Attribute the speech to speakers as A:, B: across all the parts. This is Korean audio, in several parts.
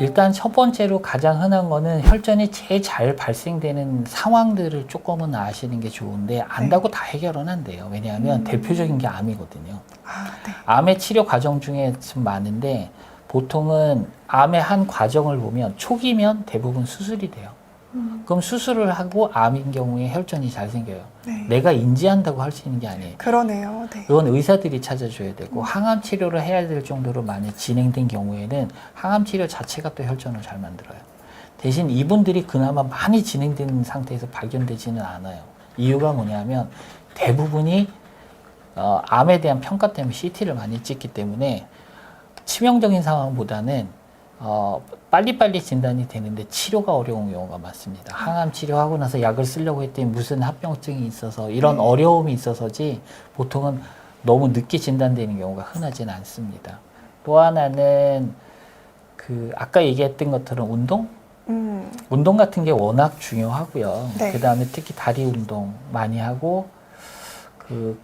A: 일단 첫 번째로 가장 흔한 거는 혈전이 제일 잘 발생되는 상황들을 조금은 아시는 게 좋은데 안다고 다 해결은 안 돼요. 왜냐하면 대표적인 게 암이거든요.
B: 네.
A: 암의 치료 과정 중에 좀 많은데 보통은 암의 한 과정을 보면 초기면 대부분 수술이 돼요. 그럼 수술을 하고 암인 경우에 혈전이 잘 생겨요.
B: 네.
A: 내가 인지한다고 할 수 있는 게 아니에요.
B: 그러네요. 네.
A: 그건 의사들이 찾아줘야 되고 항암 치료를 해야 될 정도로 많이 진행된 경우에는 항암 치료 자체가 또 혈전을 잘 만들어요. 대신 이분들이 그나마 많이 진행된 상태에서 발견되지는 않아요. 이유가 뭐냐면 대부분이 암에 대한 평가 때문에 CT를 많이 찍기 때문에 치명적인 상황보다는 빨리빨리 진단이 되는데 치료가 어려운 경우가 많습니다. 항암 치료하고 나서 약을 쓰려고 했더니 무슨 합병증이 있어서 이런 어려움이 있어서지 보통은 너무 늦게 진단되는 경우가 흔하지는 않습니다. 또 하나는 아까 얘기했던 것처럼 운동 같은 게 워낙 중요하고요.
B: 네.
A: 그 다음에 특히 다리 운동 많이 하고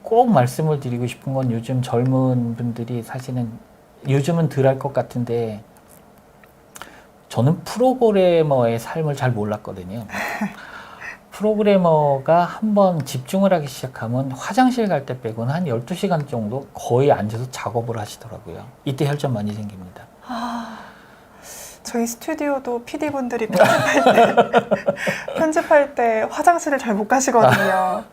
A: 꼭 말씀을 드리고 싶은 건 요즘 젊은 분들이 사실은 요즘은 덜 할 것 같은데 저는 프로그래머의 삶을 잘 몰랐거든요. 프로그래머가 한번 집중을 하기 시작하면 화장실 갈 때 빼고는 한 12시간 정도 거의 앉아서 작업을 하시더라고요. 이때 혈전 많이 생깁니다.
B: 저희 스튜디오도 PD분들이 편집할 때 화장실을 잘 못 가시거든요.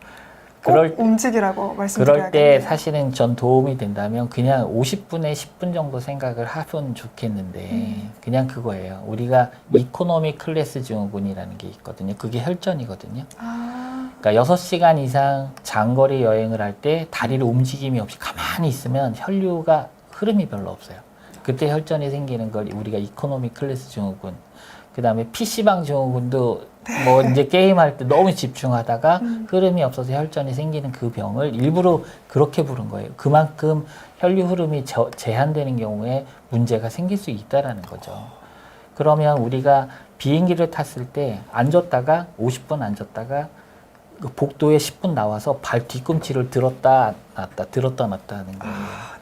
B: 꼭 움직이라고 말씀드려야겠네요.
A: 그럴 때 사실은 전 도움이 된다면 그냥 50분에 10분 정도 생각을 하면 좋겠는데 그냥 그거예요. 우리가 이코노미 클래스 증후군이라는 게 있거든요. 그게 혈전이거든요. 그러니까 6시간 이상 장거리 여행을 할 때 다리를 움직임이 없이 가만히 있으면 혈류가 흐름이 별로 없어요. 그때 혈전이 생기는 걸 우리가 이코노미 클래스 증후군, 그 다음에 PC방 증후군도 뭐 이제 게임할 때 너무 집중하다가 흐름이 없어서 혈전이 생기는 그 병을 일부러 그렇게 부른 거예요. 그만큼 혈류 흐름이 제한되는 경우에 문제가 생길 수 있다라는 거죠. 그러면 우리가 비행기를 탔을 때 앉았다가 50분 앉았다가 그 복도에 10분 나와서 발 뒤꿈치를 들었다 놨다 하는 거예요.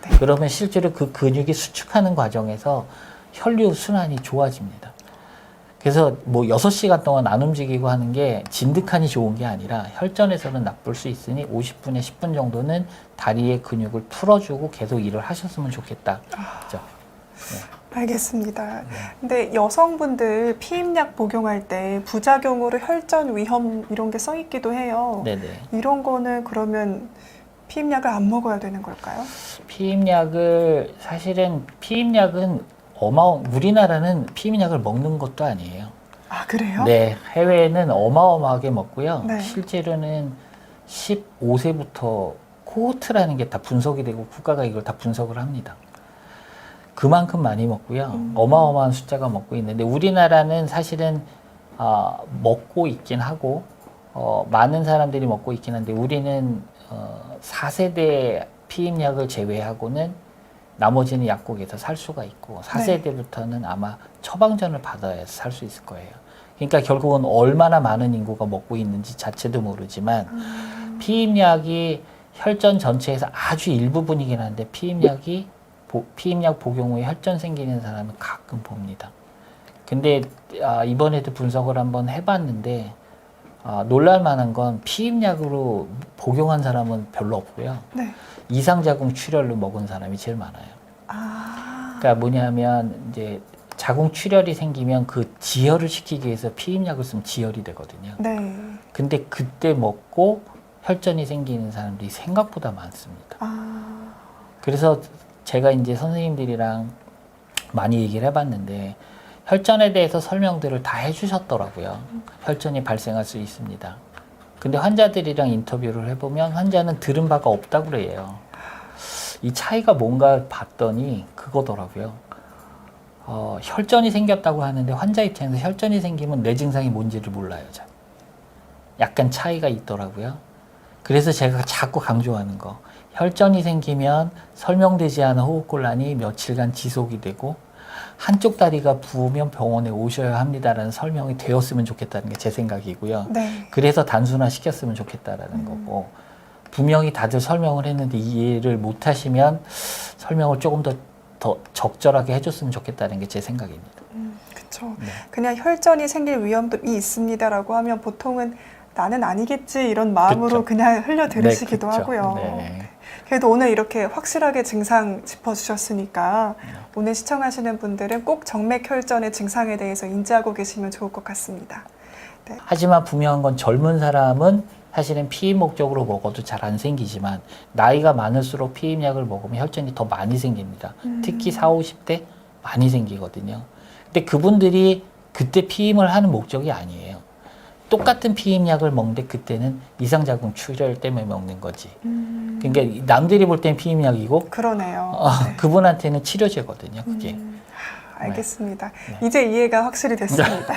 B: 네.
A: 그러면 실제로 그 근육이 수축하는 과정에서 혈류 순환이 좋아집니다. 그래서 뭐 6시간 동안 안 움직이고 하는 게 진득하니 좋은 게 아니라 혈전에서는 나쁠 수 있으니 50분에 10분 정도는 다리의 근육을 풀어주고 계속 일을 하셨으면 좋겠다. 그렇죠?
B: 알겠습니다. 근데 여성분들 피임약 복용할 때 부작용으로 혈전 위험 이런 게 써 있기도 해요.
A: 네네.
B: 이런 거는 그러면 피임약을 안 먹어야 되는 걸까요?
A: 사실은 피임약은 우리나라는 피임약을 먹는 것도 아니에요.
B: 아, 그래요?
A: 네, 해외에는 어마어마하게 먹고요.
B: 네.
A: 실제로는 15세부터 코호트라는 게 다 분석이 되고 국가가 이걸 다 분석을 합니다. 그만큼 많이 먹고요. 어마어마한 숫자가 먹고 있는데 우리나라는 사실은 먹고 있긴 하고 많은 사람들이 먹고 있긴 한데 우리는 4세대 피임약을 제외하고는 나머지는 약국에서 살 수가 있고 4세대부터는 아마 처방전을 받아야 살 수 있을 거예요. 그러니까 결국은 얼마나 많은 인구가 먹고 있는지 자체도 모르지만 피임약이 혈전 전체에서 아주 일부분이긴 한데 피임약 복용 후에 혈전 생기는 사람은 가끔 봅니다. 근데 이번에도 분석을 한번 해봤는데 놀랄 만한 건 피임약으로 복용한 사람은 별로 없고요.
B: 네.
A: 이상자궁 출혈로 먹은 사람이 제일 많아요. 그러니까 뭐냐면 이제 자궁 출혈이 생기면 그 지혈을 시키기 위해서 피임약을 쓰면 지혈이 되거든요.
B: 네.
A: 근데 그때 먹고 혈전이 생기는 사람들이 생각보다 많습니다. 그래서 제가 이제 선생님들이랑 많이 얘기를 해봤는데 혈전에 대해서 설명들을 다 해주셨더라고요. 혈전이 발생할 수 있습니다. 근데 환자들이랑 인터뷰를 해보면 환자는 들은 바가 없다고 그래요. 이 차이가 뭔가 봤더니 그거더라고요. 혈전이 생겼다고 하는데 환자 입장에서 혈전이 생기면 뇌 증상이 뭔지를 몰라요. 잘. 약간 차이가 있더라고요. 그래서 제가 자꾸 강조하는 거. 혈전이 생기면 설명되지 않은 호흡곤란이 며칠간 지속이 되고 한쪽 다리가 부으면 병원에 오셔야 합니다라는 설명이 되었으면 좋겠다는 게 제 생각이고요.
B: 네.
A: 그래서 단순화 시켰으면 좋겠다라는 거고 분명히 다들 설명을 했는데 이해를 못 하시면 설명을 조금 더 더 적절하게 해줬으면 좋겠다는 게 제 생각입니다.
B: 그렇죠.
A: 네.
B: 그냥 혈전이 생길 위험도 있습니다라고 하면 보통은 나는 아니겠지 이런 마음으로
A: 그쵸.
B: 그냥 흘려들으시기도
A: 네, 그쵸.
B: 하고요.
A: 네.
B: 그래도 오늘 이렇게 확실하게 증상 짚어주셨으니까 오늘 시청하시는 분들은 꼭 정맥 혈전의 증상에 대해서 인지하고 계시면 좋을 것 같습니다.
A: 하지만 분명한 건 젊은 사람은 사실은 피임 목적으로 먹어도 잘 안 생기지만 나이가 많을수록 피임약을 먹으면 혈전이 더 많이 생깁니다. 특히 40, 50대 많이 생기거든요. 근데 그분들이 그때 피임을 하는 목적이 아니에요. 똑같은 피임약을 먹는데 그때는 이상작용 출혈 때문에 먹는 거지. 그러니까 남들이 볼 땐 피임약이고
B: 그러네요. 네.
A: 그분한테는 치료제거든요. 그게.
B: 알겠습니다.
A: 네.
B: 이제 이해가 확실히 됐습니다.